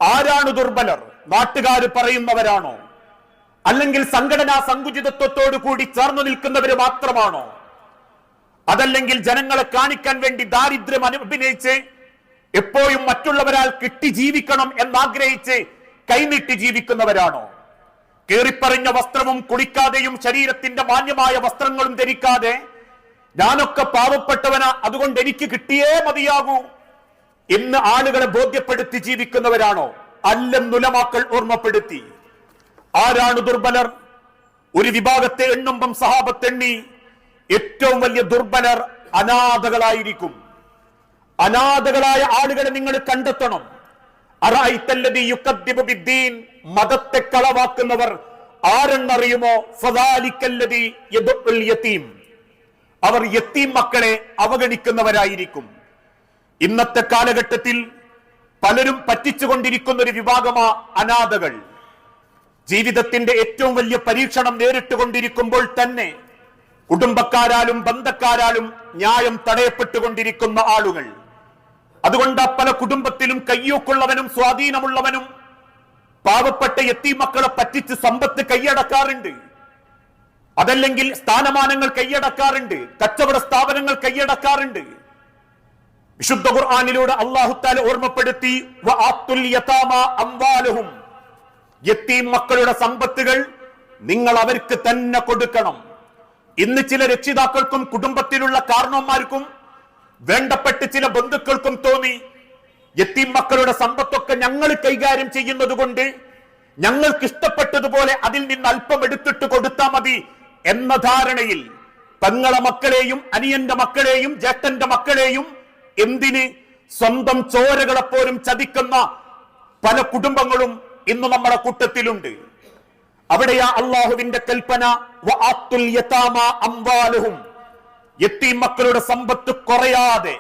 ആരാണ് ദുർബലർ? നാട്ടുകാർ പറയുന്നവരാണോ? അല്ലെങ്കിൽ സംഘടനാ സങ്കുചിതത്വത്തോടു കൂടി ചേർന്നു നിൽക്കുന്നവര് മാത്രമാണോ? അതല്ലെങ്കിൽ ജനങ്ങളെ കാണിക്കാൻ വേണ്ടി ദാരിദ്ര്യം അഭിനയിച്ച് എപ്പോഴും മറ്റുള്ളവരാൽ കിട്ടി ജീവിക്കണം എന്നാഗ്രഹിച്ച് കൈനീട്ടി ജീവിക്കുന്നവരാണോ? കേറിപ്പറിഞ്ഞ വസ്ത്രവും കുളിക്കാതെയും ശരീരത്തിന്റെ മാന്യമായ വസ്ത്രങ്ങളും ധരിക്കാതെ ഞാനൊക്കെ പാവപ്പെട്ടവനാ, അതുകൊണ്ട് എനിക്ക് കിട്ടിയേ മതിയാകൂ എന്ന് ആളുകളെ ബോധ്യപ്പെടുത്തി ജീവിക്കുന്നവരാണോ? അല്ലെന്നുലമാക്കൾ ഓർമ്മപ്പെടുത്തി. ആരാണ് ദുർബലർ? ഒരു വിഭാഗത്തെ എണ്ണുമ്പം സഹാബത്ത് എണ്ണി ഏറ്റവും വലിയ ദുർബലർ അനാഥകളായിരിക്കും. അനാഥകളായ ആളുകളെ നിങ്ങൾ കണ്ടെത്തണം. അറഅയ്തല്ലദീ യുകദ്ദിബു ബിദ്ദീൻ, മതത്തെ കളവാക്കുന്നവർ ആരെന്നറിയുമോ? ഫദാലിക്കല്ലദീ യദുൽ യതീം, അവർ യതീം മക്കളെ അവഗണിക്കുന്നവരായിരിക്കും. ഇന്നത്തെ കാലഘട്ടത്തിൽ പലരും പറ്റിച്ചുകൊണ്ടിരിക്കുന്ന ഒരു വിഭാഗമാ അനാഥകൾ. ജീവിതത്തിന്റെ ഏറ്റവും വലിയ പരീക്ഷണം നേരിട്ടുകൊണ്ടിരിക്കുമ്പോൾ തന്നെ കുടുംബക്കാരാലും ബന്ധക്കാരാലും ന്യായം തടയപ്പെട്ടുകൊണ്ടിരിക്കുന്ന ആളുകൾ. അതുകൊണ്ട് പല കുടുംബത്തിലും കയ്യൂക്കുള്ളവനും സ്വാധീനമുള്ളവനും പാവപ്പെട്ട യതീം മക്കളെ പറ്റിച്ച് സമ്പത്ത് കൈയടക്കാറുണ്ട്. അതല്ലെങ്കിൽ സ്ഥാനമാനങ്ങൾ കൈയടക്കാറുണ്ട്, കച്ചവട സ്ഥാപനങ്ങൾ കൈയടക്കാറുണ്ട്. വിശുദ്ധ ഖുർആനിലൂടെ അല്ലാഹു തആല ഓർമ്മപ്പെടുത്തി, വആത്തുൽ യതാമ അംവാലഹും, യതീം മക്കളുടെ സമ്പത്തുകൾ നിങ്ങൾ അവർക്ക് തന്നെ കൊടുക്കണം. ഇന്ന് ചില രക്ഷിതാക്കൾക്കും കുടുംബത്തിലുള്ള കാരണവന്മാർക്കും വേണ്ടപ്പെട്ട് ചില ബന്ധുക്കൾക്കും തോന്നി, യതീം മക്കളുടെ സമ്പത്തൊക്കെ ഞങ്ങൾ കൈകാര്യം ചെയ്യുന്നത് കൊണ്ട് ഞങ്ങൾക്ക് ഇഷ്ടപ്പെട്ടതുപോലെ അതിൽ നിന്ന് അല്പം എടുത്തിട്ട് കൊടുത്താൽ മതി എന്ന ധാരണയിൽ പെങ്ങളെ മക്കളെയും അനിയന്റെ മക്കളെയും ജ്യേഷ്ഠന്റെ മക്കളെയും എന്തിന് സ്വന്തം ചോരകളെപ്പോലും ചതിക്കുന്ന പല കുടുംബങ്ങളും ഇന്ന് നമ്മുടെ കൂട്ടത്തിലുണ്ട്. അവിടെയാ അള്ളാഹുവിന്റെ കൽപ്പന, വആത്തുൽ യതാമ അംവാലഹും, യതീം മക്കളുടെ സമ്പത്ത് കുറയാതെ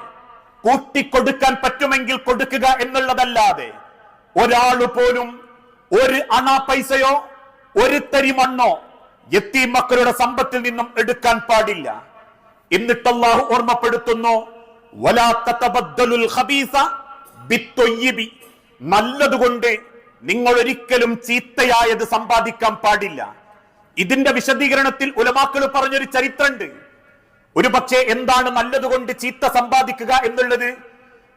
കൂട്ടിക്കൊടുക്കാൻ പറ്റുമെങ്കിൽ കൊടുക്കുക എന്നുള്ളതല്ലാതെ ഒരാള് പോലും ഒരു അണ പൈസയോ ഒരു തരി മണ്ണോ യതീം മക്കളുടെ സമ്പത്തിൽ നിന്നും എടുക്കാൻ പാടില്ല. എന്നിട്ട് അല്ലാഹു ഓർമ്മപ്പെടുത്തുന്നു, വലാ തതബദ്ദലുൽ ഖബീസ ബിത്തൊയ്യിബി, നല്ലതുകൊണ്ട് നിങ്ങൾ ഒരിക്കലും ചീത്തയായത് സമ്പാദിക്കാൻ പാടില്ല. ഇതിന്റെ വിശദീകരണത്തിൽ ഉലമാക്കൾ പറഞ്ഞൊരു ചരിത്രമുണ്ട്. ഒരു പക്ഷേ എന്താണ് നല്ലതുകൊണ്ട് ചീത്ത സമ്പാദിക്കുക എന്നുള്ളത്?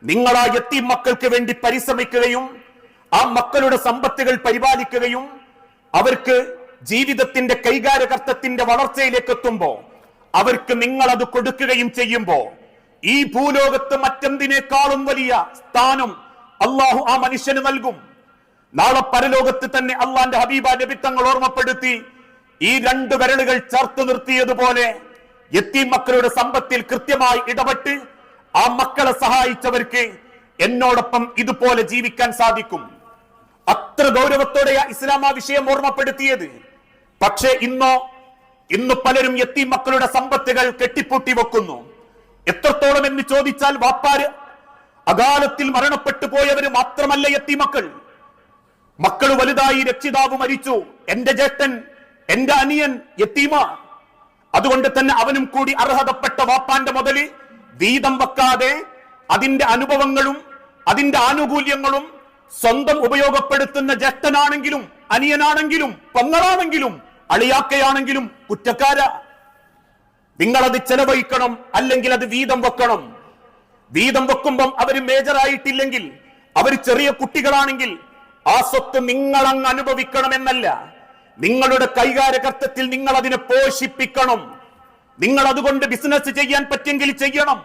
നിങ്ങൾ ആ യതീം മക്കൾക്ക് വേണ്ടി പരിശ്രമിക്കുകയും ആ മക്കളുടെ സമ്പത്തുകൾ പരിപാലിക്കുകയും അവർക്ക് ജീവിതത്തിന്റെ കൈകാര്യകർത്തത്തിന്റെ വളർച്ചയിലേക്ക് എത്തുമ്പോ അവർക്ക് നിങ്ങൾ അത് കൊടുക്കുകയും ചെയ്യുമ്പോ ഈ ഭൂലോകത്ത് മറ്റെന്തിനേക്കാളും വലിയ സ്ഥാനം അള്ളാഹു ആ മനുഷ്യന് നൽകും. നാളെ പരലോകത്ത് തന്നെ അള്ളാന്റെ ഹബീബ നബി തങ്ങൾ ഓർമ്മപ്പെടുത്തി, ഈ രണ്ട് വിരലുകൾ ചേർത്ത് നിർത്തിയതുപോലെ യതീം മക്കളുടെ സമ്പത്തിൽ കൃത്യമായി ഇടപെട്ട് ആ മക്കളെ സഹായിച്ചവർക്ക് എന്നോടൊപ്പം ഇതുപോലെ ജീവിക്കാൻ സാധിക്കും. അത്ര ഗൗരവത്തോടെയാ ഇസ്ലാം ആ വിഷയം ഓർമ്മപ്പെടുത്തിയത്. പക്ഷേ ഇന്ന് പലരും യതീം മക്കളുടെ സമ്പത്തുകൾ കെട്ടിപ്പൂട്ടി വെക്കുന്നു. എത്രത്തോളം എന്ന് ചോദിച്ചാൽ, വാപ്പാര് അകാലത്തിൽ മരണപ്പെട്ടു പോയവര് മാത്രമല്ല യതീം മക്കൾ. മക്കൾ വലുതായി, രക്ഷിതാവ് മരിച്ചു, എന്റെ ജ്യേഷ്ഠൻ എന്റെ അനിയൻ യതീമ, അതുകൊണ്ട് തന്നെ അവനും കൂടി അർഹതപ്പെട്ട വാപ്പാന്റെ മുതല് വീതം വെക്കാതെ അതിന്റെ അനുഭവങ്ങളും അതിന്റെ ആനുകൂല്യങ്ങളും സ്വന്തം ഉപയോഗപ്പെടുത്തുന്ന ജ്യേഷ്ഠനാണെങ്കിലും അനിയനാണെങ്കിലും പെങ്ങളാണെങ്കിലും അളിയാക്കയാണെങ്കിലും കുറ്റക്കാര. നിങ്ങളത് ചെലവഴിക്കണം, അല്ലെങ്കിൽ അത് വീതം വെക്കണം. വീതം വെക്കുമ്പം അവര് മേജറായിട്ടില്ലെങ്കിൽ, അവർ ചെറിയ കുട്ടികളാണെങ്കിൽ ആ സ്വത്ത് നിങ്ങളങ്ങ് അനുഭവിക്കണമെന്നല്ല, നിങ്ങളുടെ കൈകാര്യകർത്തത്തിൽ നിങ്ങൾ അതിനെ പോഷിപ്പിക്കണം. നിങ്ങൾ അതുകൊണ്ട് ബിസിനസ് ചെയ്യാൻ പറ്റുമെങ്കിൽ ചെയ്യണം.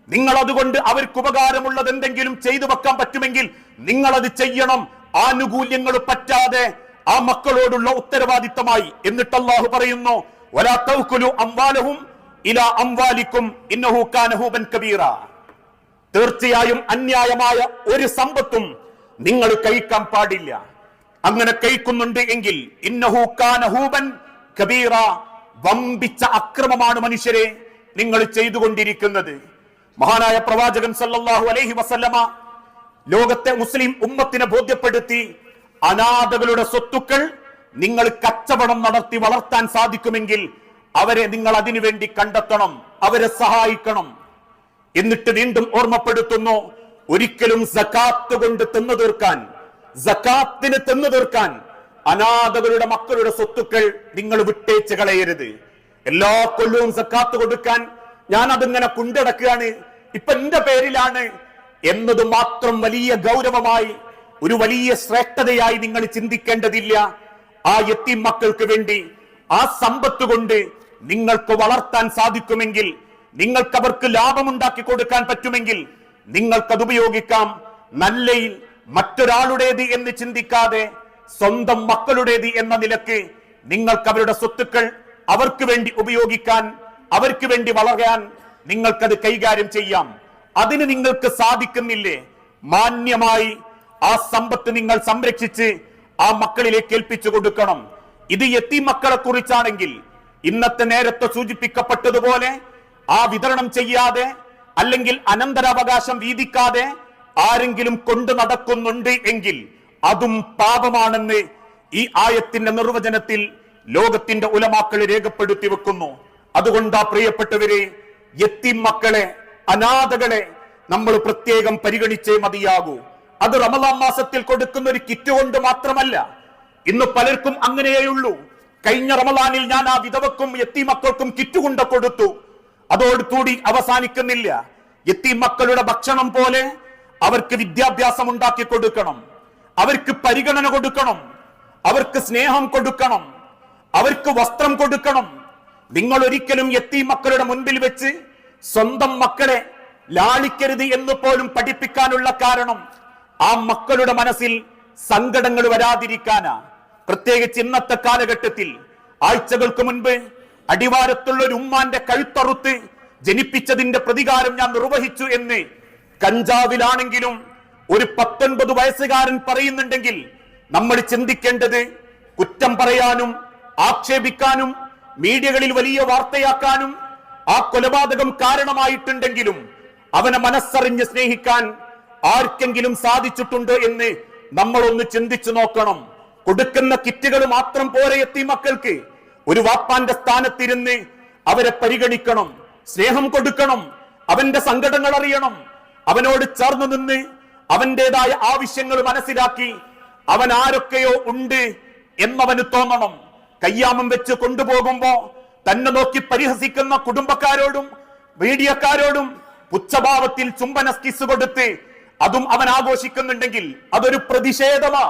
നിങ്ങൾ അതുകൊണ്ട് അവർക്ക് ഉപകാരമുള്ളത് എന്തെങ്കിലും ചെയ്തു വെക്കാൻ പറ്റുമെങ്കിൽ നിങ്ങൾ അത് ചെയ്യണം. ആനുകൂല്യങ്ങൾ പറ്റാതെ ആ മക്കളോടുള്ള ഉത്തരവാദിത്തമായി. എന്നിട്ട് അല്ലാഹു പറയുന്നു, വലാ തൗകുലു അംവാലഹും ഇലാ അംവാലിക്കും ഇന്നഹു കാന ഹൂബൻ കബീറ, തീർച്ചയായും അന്യായമായ ഒരു സമ്പത്തും നിങ്ങൾ കഴിക്കാൻ പാടില്ല. അങ്ങനെ കഴിക്കുന്നുണ്ട് എങ്കിൽ ഇന്നഹു കാന ഹൂബൻ കബീറ, വമ്പിച്ച അക്രമമാണ് മനുഷ്യരെ നിങ്ങൾ ചെയ്തുകൊണ്ടിരിക്കുന്നത്. മഹാനായ പ്രവാചകൻ സല്ലല്ലാഹു അലൈഹി വസല്ലമ ലോകത്തെ മുസ്ലിം ഉമ്മത്തിനെ ബോധ്യപ്പെടുത്തി, അനാഥകളുടെ സ്വത്തുക്കൾ നിങ്ങൾ കച്ചവടം നടത്തി വളർത്താൻ സാധിക്കുമെങ്കിൽ അവരെ നിങ്ങൾ അതിനുവേണ്ടി കണ്ടെത്തണം, അവരെ സഹായിക്കണം. എന്നിട്ട് വീണ്ടും ഓർമ്മപ്പെടുത്തുന്നു, ഒരിക്കലും സകാത്ത് കൊണ്ട് തിന്നു തീർക്കാൻ, സകാത്തിന് തിന്നു തീർക്കാൻ അനാഥകളുടെ മക്കളുടെ സ്വത്തുക്കൾ നിങ്ങൾ വിട്ടേച്ച് കളയരുത്. എല്ലാ കൊല്ലവും സക്കാത്ത് കൊടുക്കാൻ ഞാൻ അതിങ്ങനെ കൊണ്ടടക്കുകയാണ്, ഇപ്പൊ എന്റെ പേരിലാണ് എന്നത് മാത്രം വലിയ ഗൗരവമായി, ഒരു വലിയ ശ്രേഷ്ഠതയായി നിങ്ങൾ ചിന്തിക്കേണ്ടതില്ല. ആ യത്തീം മക്കൾക്ക് വേണ്ടി ആ സമ്പത്ത് കൊണ്ട് നിങ്ങൾക്ക് വളർത്താൻ സാധിക്കുമെങ്കിൽ, നിങ്ങൾക്ക് അവർക്ക് ലാഭമുണ്ടാക്കി കൊടുക്കാൻ പറ്റുമെങ്കിൽ നിങ്ങൾക്കത് ഉപയോഗിക്കാം. നല്ലയിൽ മറ്റൊരാളുടേത് എന്ന് ചിന്തിക്കാതെ സ്വന്തം മക്കളുടേത് എന്ന നിലക്ക് നിങ്ങൾക്ക് അവരുടെ സ്വത്തുക്കൾ അവർക്ക് വേണ്ടി ഉപയോഗിക്കാൻ, അവർക്ക് വേണ്ടി വളരാൻ നിങ്ങൾക്കത് കൈകാര്യം ചെയ്യാം. അതിന് നിങ്ങൾക്ക് സാധിക്കുന്നില്ലേ, മാന്യമായി ആ സമ്പത്ത് നിങ്ങൾ സംരക്ഷിച്ച് ആ മക്കളിലേക്ക് ഏൽപ്പിച്ചു കൊടുക്കണം. ഇത് യത്തീം മക്കളെ കുറിച്ചാണെങ്കിൽ ഇന്നത്തെ നേരത്തെ സൂചിപ്പിക്കപ്പെട്ടതുപോലെ ആ വിതരണം ചെയ്യാതെ അല്ലെങ്കിൽ അനന്തരാവകാശം വീതിക്കാതെ ആരെങ്കിലും കൊണ്ടു നടക്കുന്നുണ്ട് എങ്കിൽ അതും പാപമാണെന്ന് ഈ ആയത്തിന്റെ നിർവചനത്തിൽ ലോകത്തിന്റെ ഉലമാക്കൾ രേഖപ്പെടുത്തി വെക്കുന്നു. അതുകൊണ്ടാ പ്രിയപ്പെട്ടവരെ, യത്തീം മക്കളെ, അനാഥകളെ നമ്മൾ പ്രത്യേകം പരിഗണിച്ചേ മതിയാകൂ. അത് റമദാൻ മാസത്തിൽ കൊടുക്കുന്ന ഒരു കിറ്റ് കൊണ്ട് മാത്രമല്ല. ഇന്ന് പലർക്കും അങ്ങനെയുള്ളൂ. കഴിഞ്ഞ റമദാനിൽ ഞാൻ ആ വിധവക്കും യത്തീം മക്കൾക്കും കിറ്റ് കൊണ്ട് കൊടുത്തു, അതോടുകൂടി അവസാനിക്കുന്നില്ല. യത്തീം മക്കളുടെ ഭക്ഷണം പോലെ അവർക്ക് വിദ്യാഭ്യാസം ഉണ്ടാക്കി കൊടുക്കണം, അവർക്ക് പരിഗണന കൊടുക്കണം, അവർക്ക് സ്നേഹം കൊടുക്കണം, അവർക്ക് വസ്ത്രം കൊടുക്കണം. നിങ്ങൾ ഒരിക്കലും യത്തീം മക്കളുടെ മുൻപിൽ വെച്ച് സ്വന്തം മക്കളെ ലാളിക്കരുത് എന്ന് പോലും പഠിപ്പിക്കാനുള്ള കാരണം ആ മക്കളുടെ മനസ്സിൽ സങ്കടങ്ങൾ വരാതിരിക്കാനാ. പ്രത്യേകിച്ച് ഇന്നത്തെ കാലഘട്ടത്തിൽ ആഴ്ചകൾക്ക് മുൻപ് അടിവാരത്തുള്ള ഒരു ഉമ്മാന്റെ കഴുത്തറുത്ത് ജനിപ്പിച്ചതിന്റെ പ്രതികാരം ഞാൻ നിർവഹിച്ചു എന്ന് കഞ്ചാവിലാണെങ്കിലും ഒരു 19 വയസ്സുകാരൻ പറയുന്നുണ്ടെങ്കിൽ നമ്മൾ ചിന്തിക്കേണ്ടത്, കുറ്റം പറയാനും ആക്ഷേപിക്കാനും മീഡിയകളിൽ വലിയ വാർത്തയാക്കാനും ആ കൊലപാതകം കാരണമായിട്ടുണ്ടെങ്കിലും അവനെ മനസ്സറിഞ്ഞ് സ്നേഹിക്കാൻ ആർക്കെങ്കിലും സാധിച്ചിട്ടുണ്ടോ എന്ന് നമ്മളൊന്ന് ചിന്തിച്ചു നോക്കണം. കൊടുക്കുന്ന കിറ്റുകൾ മാത്രം പോരെ യത്തീം മക്കൾക്ക്. ഒരു വാപ്പാന്റെ സ്ഥാനത്തിരുന്ന് അവരെ പരിഗണിക്കണം, സ്നേഹം കൊടുക്കണം, അവന്റെ സങ്കടങ്ങൾ അറിയണം, അവനോട് ചേർന്ന് നിന്ന് അവന്റേതായ ആവശ്യങ്ങൾ മനസ്സിലാക്കി അവൻ ആരൊക്കെയോ ഉണ്ട് എന്നവന് തോന്നണം. കയ്യാമം വെച്ച് കൊണ്ടുപോകുമ്പോ തന്നെ നോക്കി പരിഹസിക്കുന്ന കുടുംബക്കാരോടും മീഡിയക്കാരോടും പുച്ഛഭാവത്തിൽ ചുംബന കിസ് കൊടുത്ത് അതും അവൻ ആഘോഷിക്കുന്നുണ്ടെങ്കിൽ അതൊരു പ്രതിഷേധമാ,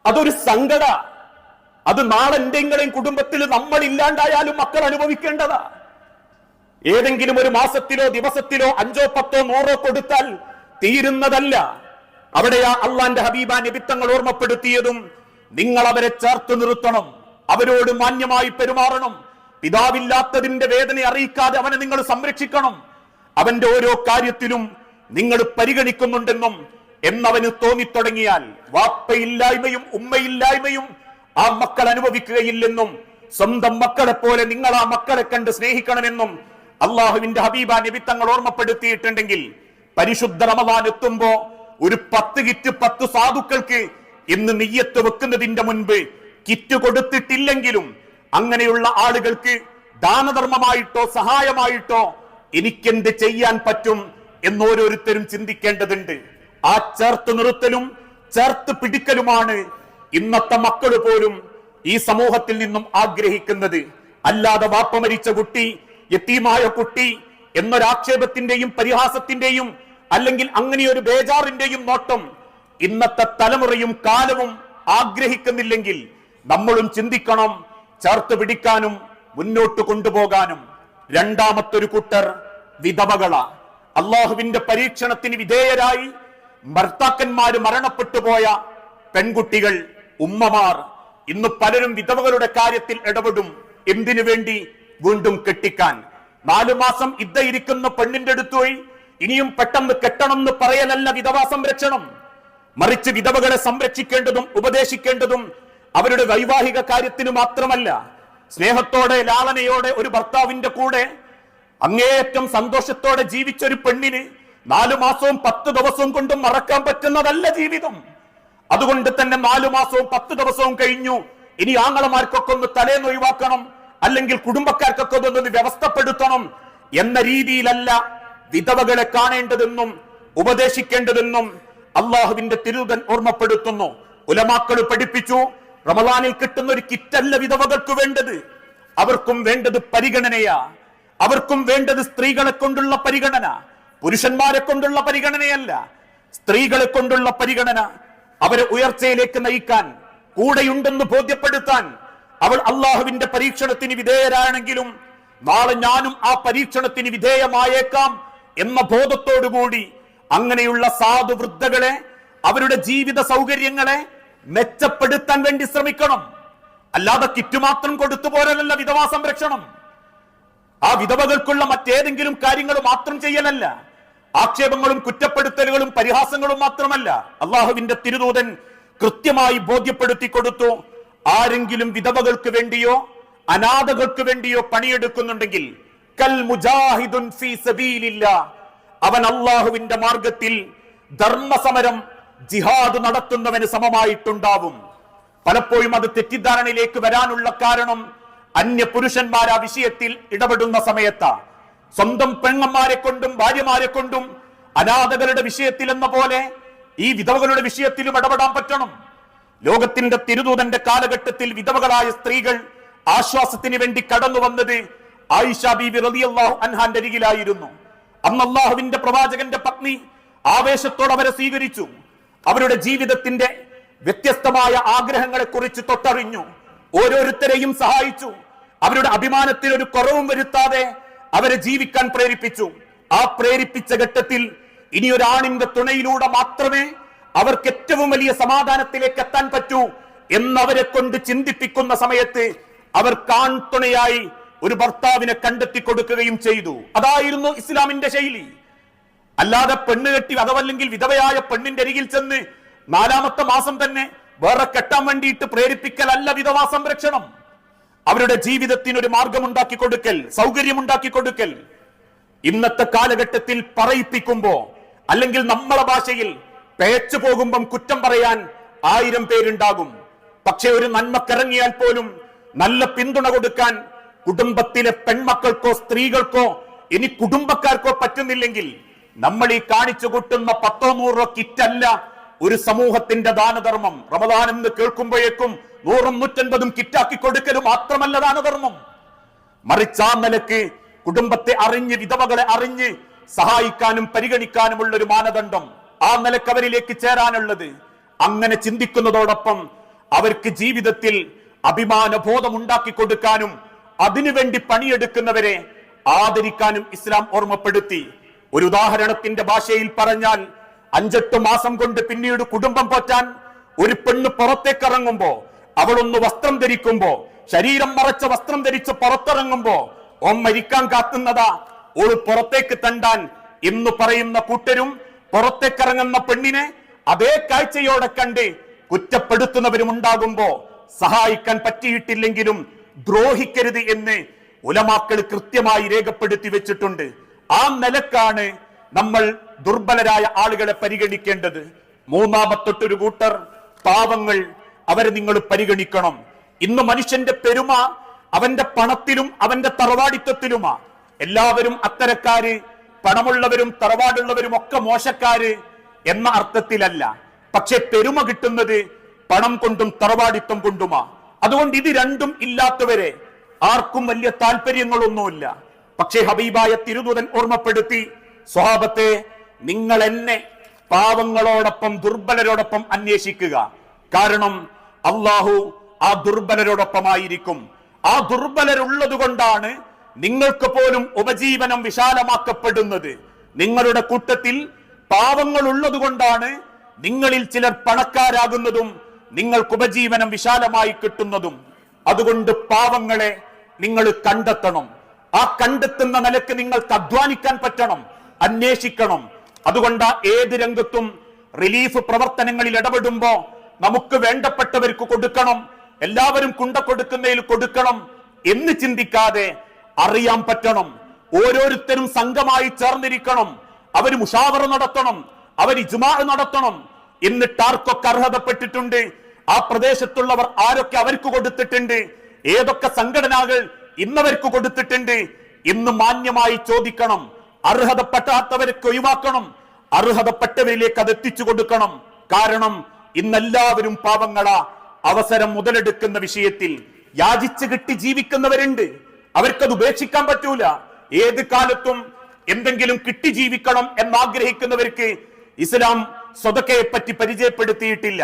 അതൊരു സങ്കട. അത് നാളെ എന്തെങ്കിലും കുടുംബത്തിൽ നമ്മൾ ഇല്ലാണ്ടായാലും മക്കൾ അനുഭവിക്കേണ്ടതാ. ഏതെങ്കിലും ഒരു മാസത്തിലോ ദിവസത്തിലോ 5, 10, 100 കൊടുത്താൽ തീരുന്നതല്ല. അവിടെയാ അള്ളാന്റെ ഹബീബാ നബി തങ്ങൾ ഓർമ്മപ്പെടുത്തിയതും, നിങ്ങൾ അവരെ ചേർത്ത് നിർത്തണം, അവരോട് മാന്യമായി പെരുമാറണം, പിതാവില്ലാത്തതിന്റെ വേദന അറിയിക്കാതെ അവനെ നിങ്ങൾ സംരക്ഷിക്കണം, അവന്റെ ഓരോ കാര്യത്തിലും നിങ്ങൾ പരിഗണിക്കുന്നുണ്ടെന്നും എന്നവന് തോന്നിത്തുടങ്ങിയാൽ വാപ്പയില്ലായ്മയും ഉമ്മയില്ലായ്മയും ആ മക്കൾ അനുഭവിക്കുകയില്ലെന്നും സ്വന്തം മക്കളെ പോലെ നിങ്ങൾ ആ മക്കളെ കണ്ട് സ്നേഹിക്കണമെന്നും അള്ളാഹുവിന്റെ ഹബീബാ നബി തങ്ങൾ ഓർമ്മപ്പെടുത്തിയിട്ടുണ്ടെങ്കിൽ പരിശുദ്ധ റമദാൻ എത്തുമ്പോ ഒരു 10 കിറ്റ് 10 സാധുക്കൾക്ക് ഇന്ന് നിയ്യത്ത് വെക്കുന്നതിന്റെ മുൻപ് കിറ്റ് കൊടുത്തിട്ടില്ലെങ്കിലും അങ്ങനെയുള്ള ആളുകൾക്ക് ദാനധർമ്മമായിട്ടോ സഹായമായിട്ടോ എനിക്കെന്ത് ചെയ്യാൻ പറ്റും എന്നോരോരുത്തരും ചിന്തിക്കേണ്ടതുണ്ട്. ആ ചേർത്ത് നിർത്തലും ചേർത്ത് പിടിക്കലുമാണ് ഇന്നത്തെ മക്കൾ പോലും ഈ സമൂഹത്തിൽ നിന്നും ആഗ്രഹിക്കുന്നത്. അല്ലാതെ വാപ്പ മരിച്ച കുട്ടി, യത്തീമായ കുട്ടി എന്നൊരാക്ഷേപത്തിന്റെയും പരിഹാസത്തിന്റെയും അല്ലെങ്കിൽ അങ്ങനെയൊരു ബേജാറിന്റെയും നോട്ടം ഇന്നത്തെ തലമുറയും കാലവും ആഗ്രഹിക്കുന്നില്ലെങ്കിൽ നമ്മളും ചിന്തിക്കണം, ചേർത്ത് പിടിക്കാനും മുന്നോട്ട് കൊണ്ടുപോകാനും. രണ്ടാമത്തൊരു കൂട്ടർ വിധവകള. അള്ളാഹുവിന്റെ പരീക്ഷണത്തിന് വിധേയരായി ഭർത്താക്കന്മാര് മരണപ്പെട്ടു പോയ പെൺകുട്ടികൾ, ഉമ്മമാർ. ഇന്ന് പലരും വിധവകളുടെ കാര്യത്തിൽ ഇടപെടും. എന്തിനു വേണ്ടി? വീണ്ടും കെട്ടിക്കാൻ. 4 മാസം ഇരിക്കുന്ന പെണ്ണിന്റെ അടുത്ത് പോയി ഇനിയും പെട്ടെന്ന് കെട്ടണം എന്ന് പറയലല്ല വിധവാ സംരക്ഷണം. മറിച്ച് വിധവകളെ സംരക്ഷിക്കേണ്ടതും ഉപദേശിക്കേണ്ടതും അവരുടെ വൈവാഹിക കാര്യത്തിന് മാത്രമല്ല, സ്നേഹത്തോടെ ലാളനയോടെ ഒരു ഭർത്താവിന്റെ കൂടെ അങ്ങേയറ്റം സന്തോഷത്തോടെ ജീവിച്ചൊരു പെണ്ണിന് 4 മാസവും 10 ദിവസവും കൊണ്ടും മറക്കാൻ പറ്റുന്നതല്ല ജീവിതം. അതുകൊണ്ട് തന്നെ 4 മാസവും 10 ദിവസവും കഴിഞ്ഞു, ഇനി ആങ്ങളമാർക്കൊക്കെ ഒന്ന് തലേന്ന് ഒഴിവാക്കണം, അല്ലെങ്കിൽ കുടുംബക്കാർക്കൊക്കെ ഒന്ന് വ്യവസ്ഥപ്പെടുത്തണം എന്ന രീതിയിലല്ല വിധവകളെ കാണേണ്ടതെന്നും ഉപദേശിക്കേണ്ടതെന്നും അള്ളാഹുവിന്റെ തിരുദൻ ഓർമ്മപ്പെടുത്തുന്നു. ഉലമാക്കൾ പഠിപ്പിച്ചു, റമദാനിൽ കിട്ടുന്ന ഒരു കിറ്റല്ല വിധവകൾക്ക് വേണ്ടത്. അവർക്കും വേണ്ടത് പരിഗണനയാ. അവർക്കും വേണ്ടത് സ്ത്രീകളെ കൊണ്ടുള്ള പരിഗണന, പുരുഷന്മാരെ കൊണ്ടുള്ള പരിഗണനയല്ല. സ്ത്രീകളെ കൊണ്ടുള്ള പരിഗണന, അവരെ ഉയർച്ചയിലേക്ക് നയിക്കാൻ, കൂടെയുണ്ടെന്ന് ബോധ്യപ്പെടുത്താൻ. അവൾ അള്ളാഹുവിന്റെ പരീക്ഷണത്തിന് വിധേയരാണെങ്കിലും നാളെ ഞാനും ആ പരീക്ഷണത്തിന് വിധേയമായേക്കാം എന്ന ബോധത്തോടുകൂടി അങ്ങനെയുള്ള സാധു വൃദ്ധകളെ, അവരുടെ ജീവിത സൗകര്യങ്ങളെ മെച്ചപ്പെടുത്താൻ വേണ്ടി ശ്രമിക്കണം. അല്ലാതെ കിറ്റ് മാത്രം കൊടുത്തു പോരലല്ല വിധവാ സംരക്ഷണം. ആ വിധവകൾക്കുള്ള മറ്റേതെങ്കിലും കാര്യങ്ങൾ മാത്രം ചെയ്യലല്ല. ആക്ഷേപങ്ങളും കുറ്റപ്പെടുത്തലുകളും പരിഹാസങ്ങളും മാത്രമല്ല. അള്ളാഹുവിന്റെ തിരുദൂതൻ കൃത്യമായി ബോധ്യപ്പെടുത്തി കൊടുത്തു, ആരെങ്കിലും വിധവകൾക്ക് വേണ്ടിയോ അനാഥകൾക്ക് വേണ്ടിയോ പണിയെടുക്കുന്നുണ്ടെങ്കിൽ കൽ മുജാഹിദുൻ ഫീ സബീലില്ലാ, അവൻ അള്ളാഹുവിന്റെ മാർഗത്തിൽ ധർമ്മസമരം ജിഹാദ് നടത്തുന്നവന് സമമായിട്ടുണ്ടാവും. പലപ്പോഴും അത് തെറ്റിദ്ധാരണയിലേക്ക് വരാനുള്ള കാരണം അന്യ പുരുഷന്മാർ ആ വിഷയത്തിൽ ഇടപെടുന്ന സമയത്താ. സ്വന്തം പെങ്ങന്മാരെ കൊണ്ടും ഭാര്യമാരെ കൊണ്ടും അനാഥകളുടെ വിഷയത്തിൽ എന്ന പോലെ ഈ വിധവകളുടെ വിഷയത്തിലും ഇടപെടാൻ പറ്റണം. ലോകത്തിന്റെ തിരുദൂതന്റെ കാലഘട്ടത്തിൽ വിധവകളായ സ്ത്രീകൾ ആശ്വാസത്തിന് വേണ്ടി കടന്നു വന്നത് ആയിഷ ബീബി റളിയല്ലാഹു അൻഹാന്റെ അരികിലായിരുന്നു. അന്ന് അല്ലാഹുവിന്റെ പ്രവാചകന്റെ പത്നി ആവേശത്തോടെ അവരെ സ്വീകരിച്ചു. അവരുടെ ജീവിതത്തിന്റെ വ്യത്യസ്തമായ ആഗ്രഹങ്ങളെ കുറിച്ച് തൊട്ടറിഞ്ഞു. ഓരോരുത്തരെയും സഹായിച്ചു. അവരുടെ അഭിമാനത്തിൽ ഒരു കുറവും വരുത്താതെ അവരെ ജീവിക്കാൻ പ്രേരിപ്പിച്ചു. ആ പ്രേരിപ്പിച്ച ഘട്ടത്തിൽ ഇനി ഒരാണിന്റെ തുണയിലൂടെ മാത്രമേ അവർക്ക് ഏറ്റവും വലിയ സമാധാനത്തിലേക്ക് എത്താൻ പറ്റൂ എന്നവരെ കൊണ്ട് ചിന്തിപ്പിക്കുന്ന സമയത്ത് അവർ കാൺതുണയായി ഒരു ഭർത്താവിനെ കണ്ടെത്തി കൊടുക്കുകയും ചെയ്തു. അതായിരുന്നു ഇസ്ലാമിന്റെ ശൈലി. അല്ലാതെ പെണ്ണ് കെട്ടി അതവല്ലെങ്കിൽ വിധവയായ പെണ്ണിന്റെ അരികിൽ ചെന്ന് 4ാമത്തെ മാസം തന്നെ വേറെ കെട്ടാൻ വേണ്ടിയിട്ട് പ്രേരിപ്പിക്കലല്ല വിധവാ സംരക്ഷണം. അവരുടെ ജീവിതത്തിന് ഒരു മാർഗമുണ്ടാക്കി കൊടുക്കൽ, സൗകര്യമുണ്ടാക്കി കൊടുക്കൽ. ഇന്നത്തെ കാലഘട്ടത്തിൽ പറയിപ്പിക്കുമ്പോ, അല്ലെങ്കിൽ നമ്മളെ ഭാഷയിൽ പേച്ചു പോകുമ്പം കുറ്റം പറയാൻ 1000 പേരുണ്ടാകും. പക്ഷെ ഒരു നന്മക്കിറങ്ങിയാൽ പോലും നല്ല പിന്തുണ കൊടുക്കാൻ കുടുംബത്തിലെ പെൺമക്കൾക്കോ സ്ത്രീകൾക്കോ ഇനി കുടുംബക്കാർക്കോ പറ്റുന്നില്ലെങ്കിൽ നമ്മൾ ഈ കാണിച്ചു കൂട്ടുന്ന 10-100 കിറ്റല്ല ഒരു സമൂഹത്തിന്റെ ദാനധർമ്മം. റമദാൻ എന്ന് കേൾക്കുമ്പോഴേക്കും 100-150 കിറ്റാക്കി കൊടുക്കൽ മാത്രമല്ല ദാനധർമ്മം. മറിച്ച് ആ നിലക്ക് കുടുംബത്തെ അറിഞ്ഞ്, വിധവകളെ അറിഞ്ഞ് സഹായിക്കാനും പരിഗണിക്കാനുമുള്ള ഒരു മാനദണ്ഡം, ആ നിലക്ക് അവരിലേക്ക് ചേരാനുള്ളത്. അങ്ങനെ ചിന്തിക്കുന്നതോടൊപ്പം അവർക്ക് ജീവിതത്തിൽ അഭിമാനബോധം ഉണ്ടാക്കി കൊടുക്കാനും അതിനുവേണ്ടി പണിയെടുക്കുന്നവരെ ആദരിക്കാനും ഇസ്ലാം ഓർമ്മപ്പെടുത്തി. ഒരു ഉദാഹരണത്തിന്റെ ഭാഷയിൽ പറഞ്ഞാൽ 5-8 മാസം കൊണ്ട് പിന്നീട് കുടുംബം പോറ്റാൻ ഒരു പെണ്ണ് പുറത്തേക്കിറങ്ങുമ്പോ, അവളൊന്ന് വസ്ത്രം ധരിക്കുമ്പോ, ശരീരം മറച്ച വസ്ത്രം ധരിച്ച് പുറത്തിറങ്ങുമ്പോ ഓൻ മരിക്കാൻ കാത്തുന്നതാ ഓള് പുറത്തേക്ക് തണ്ടാൻ എന്ന് പറയുന്ന കൂട്ടരും പുറത്തേക്കിറങ്ങുന്ന പെണ്ണിനെ അതേ കാഴ്ചയോടെ കണ്ട് കുറ്റപ്പെടുത്തുന്നവരും ഉണ്ടാകുമ്പോ സഹായിക്കാൻ പറ്റിയിട്ടില്ലെങ്കിലും ദ്രോഹിക്കരുത് എന്ന് ഉലമാക്കൾ കൃത്യമായി രേഖപ്പെടുത്തി വെച്ചിട്ടുണ്ട്. ആ നിലക്കാണ് നമ്മൾ ദുർബലരായ ആളുകളെ പരിഗണിക്കേണ്ടത്. 3ാമത്തൊട്ടൊരു കൂട്ടർ പാവങ്ങൾ, അവരെ നിങ്ങൾ പരിഗണിക്കണം. ഇന്ന് മനുഷ്യന്റെ പെരുമ അവന്റെ പണത്തിലും അവന്റെ തറവാടിത്വത്തിലുമാ. എല്ലാവരും അത്തരക്കാര്, പണമുള്ളവരും തറവാടുള്ളവരും ഒക്കെ മോശക്കാര് എന്ന അർത്ഥത്തിലല്ല. പക്ഷെ പെരുമ കിട്ടുന്നത് പണം കൊണ്ടും തറവാടിത്വം കൊണ്ടുമാ. അതുകൊണ്ട് ഇത് രണ്ടും ഇല്ലാത്തവരെ ആർക്കും വലിയ താല്പര്യങ്ങളൊന്നുമില്ല. പക്ഷേ ഹബീബായ തിരുദൂതൻ ഓർമ്മപ്പെടുത്തി, സ്വഹാബത്തെ, നിങ്ങൾ എന്നെ പാവങ്ങളോടൊപ്പം ദുർബലരോടൊപ്പം അന്വേഷിക്കുക. കാരണം അള്ളാഹു ആ ദുർബലരോടൊപ്പമായിരിക്കും. ആ ദുർബലരുള്ളത് കൊണ്ടാണ് നിങ്ങൾക്ക് പോലും ഉപജീവനം വിശാലമാക്കപ്പെടുന്നത്. നിങ്ങളുടെ കൂട്ടത്തിൽ പാവങ്ങൾ ഉള്ളത് കൊണ്ടാണ് നിങ്ങളിൽ ചിലർ പണക്കാരാകുന്നതും നിങ്ങൾക്ക് ഉപജീവനം വിശാലമായി കിട്ടുന്നതും. അതുകൊണ്ട് പാവങ്ങളെ നിങ്ങൾ കണ്ടെത്തണം. ആ കണ്ടെത്തുന്ന നിലക്ക് നിങ്ങൾക്ക് അധ്വാനിക്കാൻ പറ്റണം, അന്വേഷിക്കണം. അതുകൊണ്ട് ഏത് രംഗത്തും റിലീഫ് പ്രവർത്തനങ്ങളിൽ ഇടപെടുമ്പോ നമുക്ക് വേണ്ടപ്പെട്ടവർക്ക് കൊടുക്കണം, എല്ലാവരും കുണ്ട കൊടുക്കുന്നതിൽ കൊടുക്കണം എന്ന് ചിന്തിക്കാതെ അറിയാൻ പറ്റണം. ഓരോരുത്തരും സംഘമായി ചേർന്നിരിക്കണം, അവർ മുഷാവറ നടത്തണം, അവർ ഇജ്മാ നടത്തണം. എന്നിട്ട് ആർക്കൊക്കെ അർഹതപ്പെട്ടിട്ടുണ്ട്, ആ പ്രദേശത്തുള്ളവർ ആരൊക്കെ അവർക്ക് കൊടുത്തിട്ടുണ്ട്, ഏതൊക്കെ സംഘടനകൾ ഇന്നവർക്ക് കൊടുത്തിട്ടുണ്ട് എന്ന് മാന്യമായി ചോദിക്കണം. അർഹതപ്പെടാത്തവർക്ക് ഒഴിവാക്കണം, അർഹതപ്പെട്ടവരിലേക്ക് അത് എത്തിച്ചു കൊടുക്കണം. കാരണം ഇന്നെല്ലാവരും പാവങ്ങളാ. അവസരം മുതലെടുക്കുന്ന വിഷയത്തിൽ യാചിച്ച് കിട്ടി ജീവിക്കുന്നവരുണ്ട്. അവർക്കത് ഉപേക്ഷിക്കാൻ പറ്റൂല. ഏത് കാലത്തും എന്തെങ്കിലും കിട്ടി ജീവിക്കണം എന്നാഗ്രഹിക്കുന്നവർക്ക് ഇസ്ലാം സ്വതക്കയെ പറ്റി പരിചയപ്പെടുത്തിയിട്ടില്ല.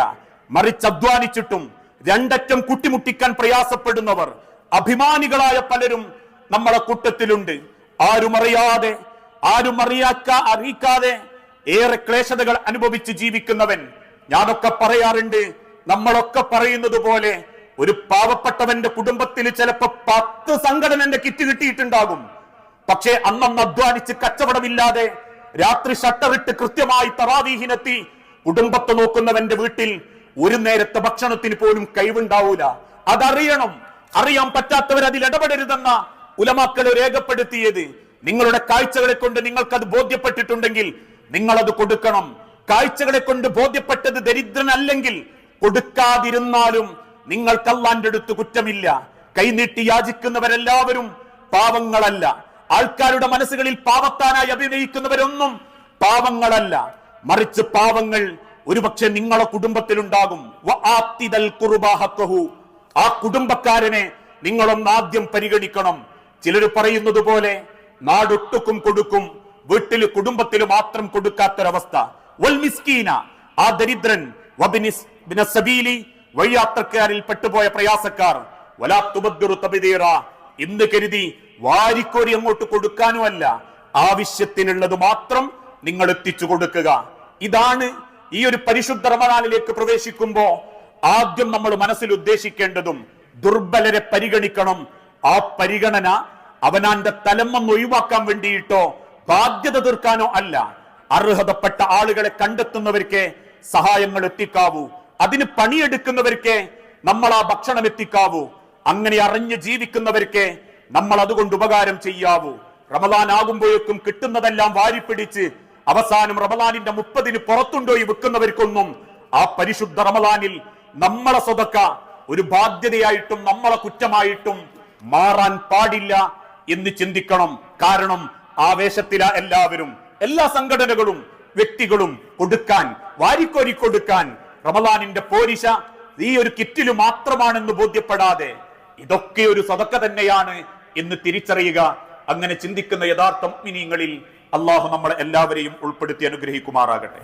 മറിച്ച് അധ്വാനിച്ചിട്ടും രണ്ടറ്റം കുട്ടിമുട്ടിക്കാൻ പ്രയാസപ്പെടുന്നവർ, അഭിമാനികളായ പലരും നമ്മളെ കൂട്ടത്തിലുണ്ട്. ആരും അറിയിക്കാതെ ഏറെ ക്ലേശതകൾ അനുഭവിച്ച് ജീവിക്കുന്നവൻ. ഞാനൊക്കെ പറയാറുണ്ട്, നമ്മളൊക്കെ പറയുന്നത് പോലെ ഒരു പാവപ്പെട്ടവന്റെ കുടുംബത്തിൽ ചിലപ്പോ 10 സംഘടനന്റെ കിറ്റ് കിട്ടിയിട്ടുണ്ടാകും. പക്ഷേ അന്നന്ന് അധ്വാനിച്ച് കച്ചവടമില്ലാതെ രാത്രി ഷട്ടറിട്ട് കൃത്യമായി തറാവീഹിനെത്തി കുടുംബത്തെ നോക്കുന്നവന്റെ വീട്ടിൽ ഒരു നേരത്തെ ഭക്ഷണത്തിന് പോലും കഴിവുണ്ടാവൂല. അതറിയണം. അറിയാൻ പറ്റാത്തവർ അതിൽ ഇടപെടരുതെന്ന ഉലമാക്കളെ രേഖപ്പെടുത്തിയത്. നിങ്ങളുടെ കാഴ്ചകളെ കൊണ്ട് നിങ്ങൾക്കത് ബോധ്യപ്പെട്ടിട്ടുണ്ടെങ്കിൽ നിങ്ങളത് കൊടുക്കണം. കാഴ്ചകളെ കൊണ്ട് ബോധ്യപ്പെട്ടത് ദരിദ്രനല്ലെങ്കിൽ കൊടുക്കാതിരുന്നാലും നിങ്ങൾക്ക് അല്ലാന്റെ അടുത്ത് കുറ്റമില്ല. കൈനീട്ടി യാചിക്കുന്നവരെല്ലാവരും പാവങ്ങളല്ല. ആൾക്കാരുടെ മനസ്സുകളിൽ പാവത്താനായി അഭിനയിക്കുന്നവരൊന്നും പാവങ്ങളല്ല. മറിച്ച് പാവങ്ങൾ ഒരുപക്ഷെ നിങ്ങളെ കുടുംബത്തിലുണ്ടാകും. ആ കുടുംബക്കാരനെ നിങ്ങളൊന്ന് ആദ്യം പരിഗണിക്കണം. ചിലർ പറയുന്നത് പോലെ നാടൊട്ടുക്കും കൊടുക്കും, വീട്ടിൽ കുടുംബത്തിൽ മാത്രം കൊടുക്കാത്തൊരവസ്ഥ. വൽ മിസ്കീന, ആ ദരിദ്രൻ, വഴിയാത്രക്കാരിൽ പെട്ടുപോയ പ്രയാസക്കാർ. വലാ തുബദ്ദിറു തബ്ദീറ, എന്ന് കരുതി വാരിക്കോരി അങ്ങോട്ട് കൊടുക്കാനുമല്ല, ആവശ്യത്തിനുള്ളത് മാത്രം നിങ്ങൾ എത്തിച്ചു കൊടുക്കുക. ഇതാണ് ഈ ഒരു പരിശുദ്ധ റമദാനിലേക്ക് പ്രവേശിക്കുമ്പോ ആദ്യം നമ്മൾ മനസ്സിൽ ഉദ്ദേശിക്കേണ്ടതും. ദുർബലരെ പരിഗണിക്കണം. ആ പരിഗണന അവനാന്റെ തലമൊന്ന് ഒഴിവാക്കാൻ വേണ്ടിയിട്ടോ ബാധ്യത തീർക്കാനോ അല്ല. അർഹതപ്പെട്ട ആളുകളെ കണ്ടെത്തുന്നവർക്ക് സഹായങ്ങൾ എത്തിക്കാവൂ. അതിന് പണിയെടുക്കുന്നവർക്ക് നമ്മൾ ആ ഭക്ഷണം എത്തിക്കാവൂ. അങ്ങനെ അറിഞ്ഞ് ജീവിക്കുന്നവർക്ക് നമ്മൾ അതുകൊണ്ട് ഉപകാരം ചെയ്യാവൂ. റമദാൻ ആകുമ്പോഴേക്കും കിട്ടുന്നതെല്ലാം വാരിപ്പിടിച്ച് അവസാനം റമദാനിന്റെ 30-ന് പുറത്തുണ്ടോയി വെക്കുന്നവർക്കൊന്നും ആ പരിശുദ്ധ റമദാനിൽ നമ്മളെ സ്വതക്ക ഒരു ബാധ്യതയായിട്ടും നമ്മളെ കുറ്റമായിട്ടും മാറാൻ പാടില്ല എന്ന് ചിന്തിക്കണം. കാരണം ആവേശത്തില എല്ലാവരും, എല്ലാ സംഘടനകളും വ്യക്തികളും കൊടുക്കാൻ, വാരിക്കോരി കൊടുക്കാൻ. റമദാനിന്റെ പോരിശ ഈ ഒരു കിറ്റില് മാത്രമാണെന്ന് ബോധ്യപ്പെടാതെ ഇതൊക്കെ ഒരു സദക്ക തന്നെയാണ് എന്ന് തിരിച്ചറിയുക. അങ്ങനെ ചിന്തിക്കുന്ന യഥാർത്ഥ മുഅ്മിനീങ്ങളിൽ അള്ളാഹു നമ്മളെ എല്ലാവരെയും ഉൾപ്പെടുത്തി അനുഗ്രഹിക്കുമാറാകട്ടെ.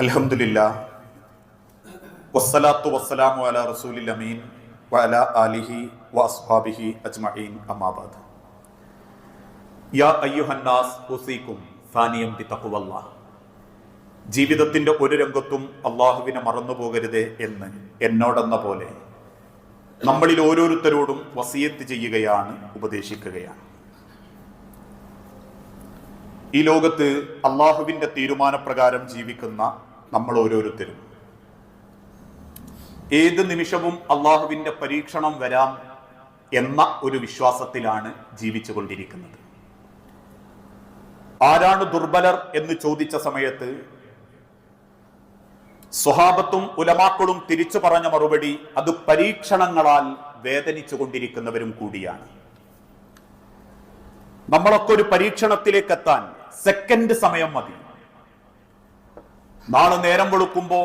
അൽഹംദുലില്ലാഹ് വസ്സലാത്തു വസ്സലാമു അലാ റസൂലിൽ അമീൻ വഅലാ ആലിഹി വഅസ്ഹാബിഹി അജ്മഈൻ. അമ്മാ ബഅദ്. യാ അയ്യുഹന്നാസ് ഉസീകും സാനിയം ബിതഖ്വല്ലാഹ്. ജീവിതത്തിന്റെ ഒരു രംഗത്തും അള്ളാഹുവിനെ മറന്നുപോകരുതേ എന്ന് എന്നോടെന്ന പോലെ നമ്മളിൽ ഓരോരുത്തരോടും വസിയത്ത് ചെയ്യുകയാണ്, ഉപദേശിക്കുകയാണ്. ഈ ലോകത്ത് അള്ളാഹുവിന്റെ തീരുമാനപ്രകാരം ജീവിക്കുന്ന നമ്മൾ ഓരോരുത്തരും ഏത് നിമിഷവും അള്ളാഹുവിന്റെ പരീക്ഷണം വരാം എന്ന ഒരു വിശ്വാസത്തിലാണ് ജീവിച്ചു കൊണ്ടിരിക്കുന്നത്. ആരാണ് ദുർബലർ എന്ന് ചോദിച്ച സമയത്ത് സ്വഹാബത്തും ഉലമാക്കളും തിരിച്ചു പറഞ്ഞ മറുപടി അത് പരീക്ഷണങ്ങളാൽ വേദനിച്ചു കൊണ്ടിരിക്കുന്നവരും കൂടിയാണ്. നമ്മളൊക്കെ ഒരു പരീക്ഷണത്തിലേക്ക് എത്താൻ സെക്കൻഡ് സമയം മതി. നാളെ നേരം വെളുക്കുമ്പോ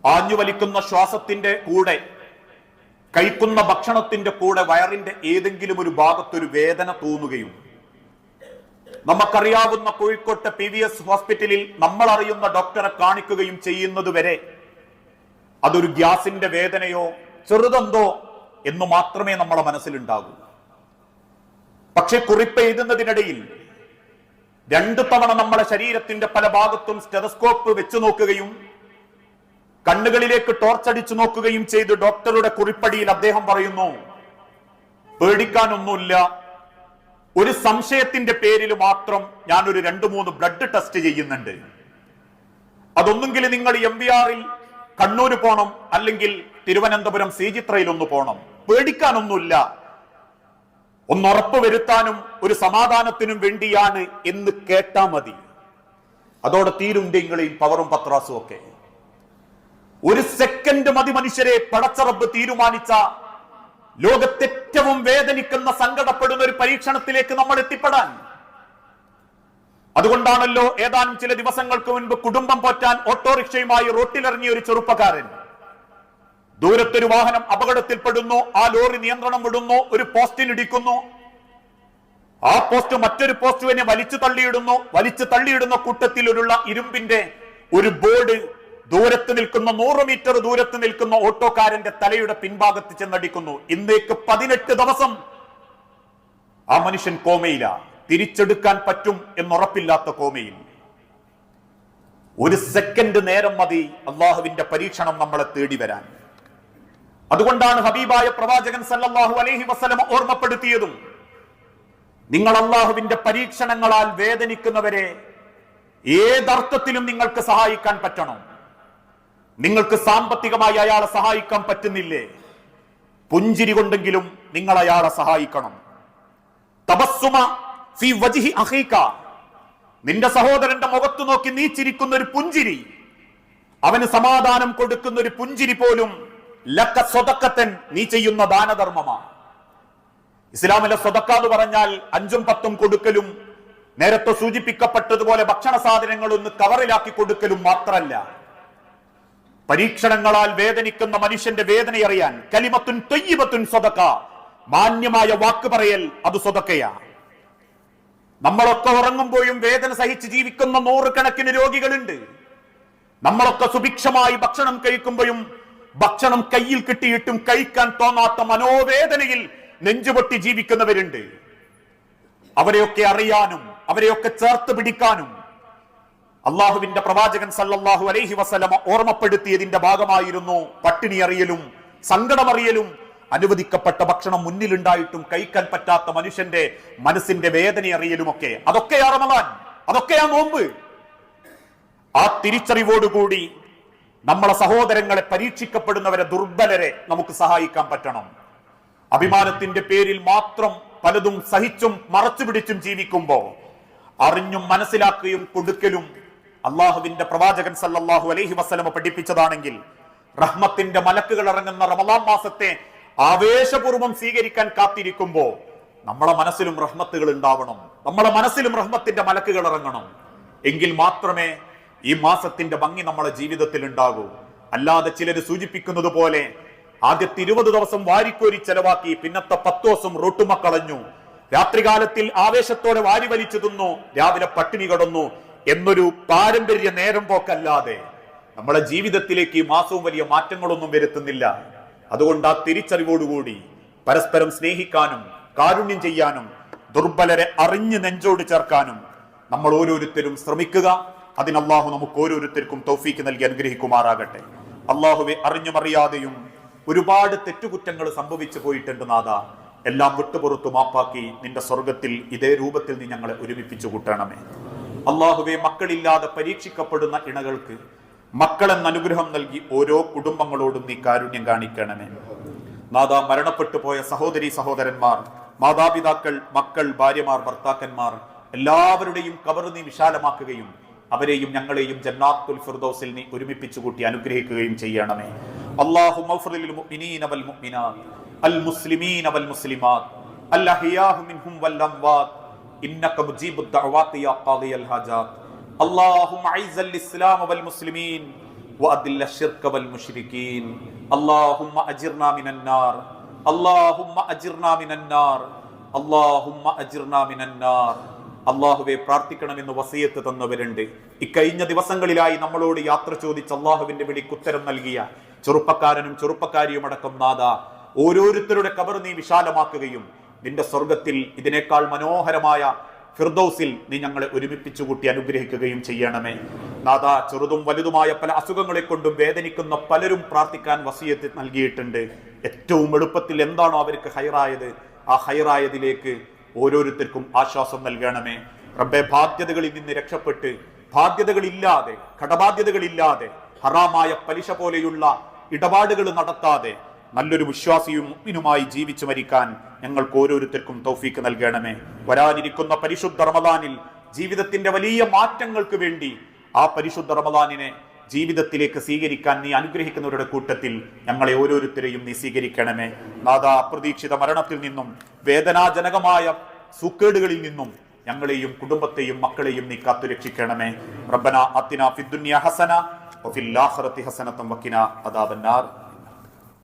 ആഞ്ഞു വലിക്കുന്ന ശ്വാസത്തിന്റെ കൂടെ, കഴിക്കുന്ന ഭക്ഷണത്തിന്റെ കൂടെ വയറിന്റെ ഏതെങ്കിലും ഒരു ഭാഗത്തൊരു വേദന തോന്നുകയും നമുക്കറിയാവുന്ന കോഴിക്കോട്ടെ PVS ഹോസ്പിറ്റലിൽ നമ്മൾ അറിയുന്ന ഡോക്ടറെ കാണിക്കുകയും ചെയ്യുന്നത് വരെ അതൊരു ഗ്യാസിന്റെ വേദനയോ ചെറുതെന്തോ എന്ന് മാത്രമേ നമ്മളെ മനസ്സിലുണ്ടാകൂ. പക്ഷെ കുറിപ്പ് എഴുതുന്നതിനിടയിൽ 2 തവണ നമ്മളെ ശരീരത്തിന്റെ പല ഭാഗത്തും സ്റ്റെതസ്കോപ്പ് വെച്ചു നോക്കുകയും കണ്ണുകളിലേക്ക് ടോർച്ചടിച്ചു നോക്കുകയും ചെയ്ത് ഡോക്ടറുടെ കുറിപ്പടിയിൽ അദ്ദേഹം പറയുന്നു, പേടിക്കാനൊന്നുമില്ല, ഒരു സംശയത്തിന്റെ പേരിൽ മാത്രം ഞാനൊരു 2-3 ബ്ലഡ് ടെസ്റ്റ് ചെയ്യുന്നുണ്ട്. അതൊന്നെങ്കിൽ നിങ്ങൾ MBRൽ കണ്ണൂര് പോണം, അല്ലെങ്കിൽ തിരുവനന്തപുരം CG3യിൽ ഒന്ന് പോണം. പേടിക്കാനൊന്നുമില്ല, ഒന്നുറപ്പ് വരുത്താനും ഒരു സമാധാനത്തിനും വേണ്ടിയാണ് എന്ന് കേട്ടാ മതി. അതോടെ തീരും നിങ്ങളെയും പവറും പത്രാസും ഒക്കെ. ഒരു സെക്കൻഡ് മതി മനുഷ്യരെ പടച്ചറബ് തീരുമാനിച്ച ലോകത്തേറ്റവും വേദനിക്കുന്ന സങ്കടപ്പെടുന്ന ഒരു പരീക്ഷണത്തിലേക്ക് നമ്മൾ എത്തിപ്പെടാൻ. അതുകൊണ്ടാണല്ലോ ഏതാനും ചില ദിവസങ്ങൾക്ക് മുൻപ് കുടുംബം പോറ്റാൻ ഓട്ടോറിക്ഷയുമായി റോട്ടിലിറങ്ങിയ ഒരു ചെറുപ്പക്കാരൻ, ദൂരത്തൊരു വാഹനം അപകടത്തിൽപ്പെടുന്നു, ആ ലോറി നിയന്ത്രണം വിടുന്നു, ഒരു പോസ്റ്റിൽ ഇടിക്കുന്നു, ആ പോസ്റ്റ് മറ്റൊരു പോസ്റ്റുവിനെ വലിച്ചു തള്ളിയിടുന്ന കൂട്ടത്തിലുള്ള ഇരുമ്പിന്റെ ഒരു ബോർഡ് ദൂരത്ത് നിൽക്കുന്ന 100 മീറ്റർ ദൂരത്ത് നിൽക്കുന്ന ഓട്ടോക്കാരന്റെ തലയുടെ പിൻഭാഗത്ത് ചെന്നടിക്കുന്നു. ഇന്നേക്ക് 18 ദിവസം ആ മനുഷ്യൻ കോമയില, തിരിച്ചെടുക്കാൻ പറ്റും എന്നുറപ്പില്ലാത്ത കോമയിൽ. ഒരു സെക്കൻഡ് നേരം മതി അള്ളാഹുവിന്റെ പരീക്ഷണം നമ്മളെ തേടി വരാൻ. അതുകൊണ്ടാണ് ഹബീബായ പ്രവാചകൻ സല്ലല്ലാഹു അലൈഹി വസല്ലം ഓർമ്മപ്പെടുത്തിയതും, നിങ്ങൾ അള്ളാഹുവിന്റെ പരീക്ഷണങ്ങളാൽ വേദനിക്കുന്നവരെ ഏതർത്ഥത്തിലും നിങ്ങൾക്ക് സഹായിക്കാൻ പറ്റണം. നിങ്ങൾക്ക് സാമ്പത്തികമായി അയാളെ സഹായിക്കാൻ പറ്റുന്നില്ലേ, പുഞ്ചിരി കൊണ്ടെങ്കിലും നിങ്ങൾ അയാളെ സഹായിക്കണം. തബസ്സുമ ഫീ വജ്ഹി അഖീക, നിന്റെ സഹോദരന്റെ മുഖത്ത് നോക്കി നീ ചിരിക്കുന്ന ഒരു പുഞ്ചിരി, അവന് സമാധാനം കൊടുക്കുന്ന ഒരു പുഞ്ചിരി പോലും ലക സ്വദഖത്തൻ, നീ ചെയ്യുന്ന ദാനധർമ്മമാണ്. ഇസ്ലാമിലെ സ്വദഖ എന്ന് പറഞ്ഞാൽ 5ഉം 10ഉം കൊടുക്കലും, നേരത്തെ സൂചിപ്പിക്കപ്പെട്ടതുപോലെ ഭക്ഷണ സാധനങ്ങൾ ഒന്ന് കവറിലാക്കി കൊടുക്കലും മാത്രമല്ല. പരീക്ഷണങ്ങളാൽ വേദനിക്കുന്ന മനുഷ്യന്റെ വേദന അറിയാൻ കലിമത്തുൻ ത്വയ്യിബത്തുൻ സ്വദഖ, മാന്യമായ വാക്ക് പറയൽ അത് സ്വദഖയാ. നമ്മളൊക്കെ ഉറങ്ങുമ്പോഴും വേദന സഹിച്ച് ജീവിക്കുന്ന 100 കണക്കിന് രോഗികളുണ്ട്. നമ്മളൊക്കെ സുഭിക്ഷമായി ഭക്ഷണം കഴിക്കുമ്പോഴും ഭക്ഷണം കയ്യിൽ കിട്ടിയിട്ടും കഴിക്കാൻ തോന്നാത്ത മനോവേദനയിൽ നെഞ്ചുപൊട്ടി ജീവിക്കുന്നവരുണ്ട്. അവരെയൊക്കെ അറിയാനും അവരെയൊക്കെ ചേർത്ത് പിടിക്കാനും അള്ളാഹുവിന്റെ പ്രവാചകൻ സല്ലല്ലാഹു അലൈഹി വസല്ലമ ഓർമ്മപ്പെടുത്തിയതിന്റെ ഭാഗമായിരുന്നു പട്ടിണി അറിയലും സങ്കടമറിയലും. അനുവദിക്കപ്പെട്ട ഭക്ഷണം മുന്നിലുണ്ടായിട്ടും കഴിക്കാൻ പറ്റാത്ത മനുഷ്യന്റെ മനസ്സിന്റെ വേദന അറിയലുമൊക്കെ. അതൊക്കെയാ റമദാൻ, അതൊക്കെയാ നോമ്പ്. ആ തിരിച്ചറിവോടുകൂടി നമ്മളെ സഹോദരങ്ങളെ, പരീക്ഷിക്കപ്പെടുന്നവരെ, ദുർബലരെ നമുക്ക് സഹായിക്കാൻ പറ്റണം. അഭിമാനത്തിന്റെ പേരിൽ മാത്രം പലതും സഹിച്ചും മറച്ചു പിടിച്ചും ജീവിക്കുമ്പോ അറിഞ്ഞും മനസ്സിലാക്കുകയും കൊടുക്കലും അള്ളാഹുവിന്റെ പ്രവാചകൻ സല്ലല്ലാഹു അലൈഹി വസല്ലമ പഠിപ്പിച്ചതാണെങ്കിൽ, റഹ്മത്തിന്റെ മലക്കുകൾ ഇറങ്ങുന്ന റമദാൻ മാസത്തെ ആവേശപൂർവ്വം സ്വീകരിക്കാൻ കാത്തിരിക്കുമ്പോ നമ്മളെ മനസ്സിലും റഹ്മത്തുകൾ ഉണ്ടാവണം, നമ്മളെ മനസ്സിലും റഹ്മത്തിന്റെ മലക്കുകൾ ഇറങ്ങണം. എങ്കിൽ മാത്രമേ ഈ മാസത്തിന്റെ ഭംഗി നമ്മളെ ജീവിതത്തിൽ ഉണ്ടാകൂ. അല്ലാതെ ചിലര് സൂചിപ്പിക്കുന്നത് പോലെ ആദ്യത്തെ 20 ദിവസം വാരിക്കോരി ചെലവാക്കി, പിന്നത്തെ 10 ദിവസം റൊട്ടുമ കളഞ്ഞു, രാത്രികാലത്തിൽ ആവേശത്തോടെ വാരി വലിച്ചു തിന്നു, രാവിലെ പട്ടിണി കിടന്നു എന്നൊരു പാരമ്പര്യ നേരം പോക്കല്ലാതെ നമ്മളെ ജീവിതത്തിലേക്ക് ഈ മാസവും വലിയ മാറ്റങ്ങളൊന്നും വരുത്തുന്നില്ല. അതുകൊണ്ട് ആ തിരിച്ചറിവോടുകൂടി പരസ്പരം സ്നേഹിക്കാനും കാരുണ്യം ചെയ്യാനും ദുർബലരെ അറിഞ്ഞ് നെഞ്ചോട് ചേർക്കാനും നമ്മൾ ഓരോരുത്തരും ശ്രമിക്കുക. അതിന് അള്ളാഹു നമുക്ക് ഓരോരുത്തർക്കും തൗഫീക്ക് നൽകി അനുഗ്രഹിക്കുമാറാകട്ടെ. അള്ളാഹുവെ, അറിഞ്ഞുമറിയാതെയും ഒരുപാട് തെറ്റുകുറ്റങ്ങൾ സംഭവിച്ചു പോയിട്ടുണ്ട് നാഥ. എല്ലാം വിട്ടുപുറത്തു മാപ്പാക്കി നിന്റെ സ്വർഗത്തിൽ ഇതേ രൂപത്തിൽ നീ ഞങ്ങളെ ഒരുമിപ്പിച്ചു കൂട്ടണമേ. അള്ളാഹുവെ, മക്കളില്ലാതെ പരീക്ഷിക്കപ്പെടുന്ന ഇണകൾക്ക് മക്കളെന്ന അനുഗ്രഹം നൽകി ഓരോ കുടുംബങ്ങളോടും നീ കാരുണ്യം കാണിക്കണമേ. നാഥ, മരണപ്പെട്ടു പോയ സഹോദരി സഹോദരന്മാർ, മാതാപിതാക്കൾ, മക്കൾ, ഭാര്യമാർ, ഭർത്താക്കന്മാർ എല്ലാവരുടെയും ഖബർ നീ വിശാലമാക്കുകയും അവരെയും ഞങ്ങളെയും ജന്നാത്തുൽ ഫിർദൗസിൽ നീ ഒരുമിപ്പിച്ചു കൂട്ടി അനുഗ്രഹിക്കുകയും ചെയ്യണമേ. അല്ലാഹുമ്മ ഗ്ഫിർ ലിൽ മുഅ്മിനീന വൽ മുഅ്മിനാത്ത് അൽ മുസ്ലിമീന വൽ മുസ്ലിമാത്ത് അൽ അഹ്യാഹു മിൻഹും വൽ അംവാത്ത് ഇന്നക മുജീബുദ് ദഅവാതി യാ ഖാദിയൽ ഹാജാത്ത്. അല്ലാഹുമ്മ അഇസ്സൽ ഇസ്ലാമ വൽ മുസ്ലിമീൻ വഅദില്ല ശിർക വൽ മുശ്രികീൻ. അല്ലാഹുമ്മ അജിർനാ മിനൻ നാർ, അല്ലാഹുമ്മ അജിർനാ മിനൻ നാർ, അല്ലാഹുമ്മ അജിർനാ മിനൻ നാർ. അള്ളാഹുവെ, പ്രാർത്ഥിക്കണമെന്ന് വസിയത്ത് തന്നവരുണ്ട്. ഇക്കഴിഞ്ഞ ദിവസങ്ങളിലായി നമ്മളോട് യാത്ര ചോദിച്ച് അള്ളാഹുവിന്റെ വിളിക്ക് ഉത്തരം നൽകിയ ചെറുപ്പക്കാരനും ചെറുപ്പക്കാരിയും അടക്കം നാഥ, ഓരോരുത്തരുടെ ഖബർ നീ വിശാലമാക്കുകയും നിന്റെ സ്വർഗത്തിൽ ഇതിനേക്കാൾ മനോഹരമായ ഫിർദൗസിൽ നീ ഞങ്ങളെ ഒരുമിപ്പിച്ചു കൂട്ടി അനുഗ്രഹിക്കുകയും ചെയ്യണമേ. നാഥ, ചെറുതും വലുതുമായ പല അസുഖങ്ങളെ കൊണ്ടും വേദനിക്കുന്ന പലരും പ്രാർത്ഥിക്കാൻ വസിയത്ത് നൽകിയിട്ടുണ്ട്. ഏറ്റവും എളുപ്പത്തിൽ എന്താണോ അവർക്ക് ഹൈറായത്, ആ ഹൈറായതിലേക്ക് ഓരോരുത്തർക്കും ആശ്വാസം നൽകണമേ. റബ്ബേ, ബാധ്യതകളിൽ നിന്ന് രക്ഷപ്പെട്ട് ബാധ്യതകളില്ലാതെ, കടബാധ്യതകളില്ലാതെ, ഹറാമായ പലിശ പോലെയുള്ള ഇടപാടുകൾ നടത്താതെ നല്ലൊരു വിശ്വാസിയും മുഅ്മിനുമായി ജീവിച്ചു മരിക്കാൻ ഞങ്ങൾക്ക് ഓരോരുത്തർക്കും തൗഫീക്ക് നൽകണമേ. വരാനിരിക്കുന്ന പരിശുദ്ധ റമദാനിൽ ജീവിതത്തിന്റെ വലിയ മാറ്റങ്ങൾക്ക് വേണ്ടി ആ പരിശുദ്ധ റമദാനിനെ ജീവിതത്തിലേക്ക് സ്വീകരിക്കാൻ നീ അനുഗ്രഹിക്കുന്നവരുടെ കൂട്ടത്തിൽ ഞങ്ങളെ ഓരോരുത്തരെയും നീ സ്വീകരിക്കണമേ. നാഥ, അപ്രതീക്ഷിത മരണത്തിൽ നിന്നും വേദനാജനകമായ സൂക്കേടുകളിൽ നിന്നും ഞങ്ങളെയും കുടുംബത്തെയും മക്കളെയും നീ കാത്തുരക്ഷിക്കണമേ. റബ്ബന അത്തിന ഫിദ്ദുനിയ ഹസന വഫിൽ ആഖിറതി ഹസനതൻ വഖിന അദാബന്നാർ.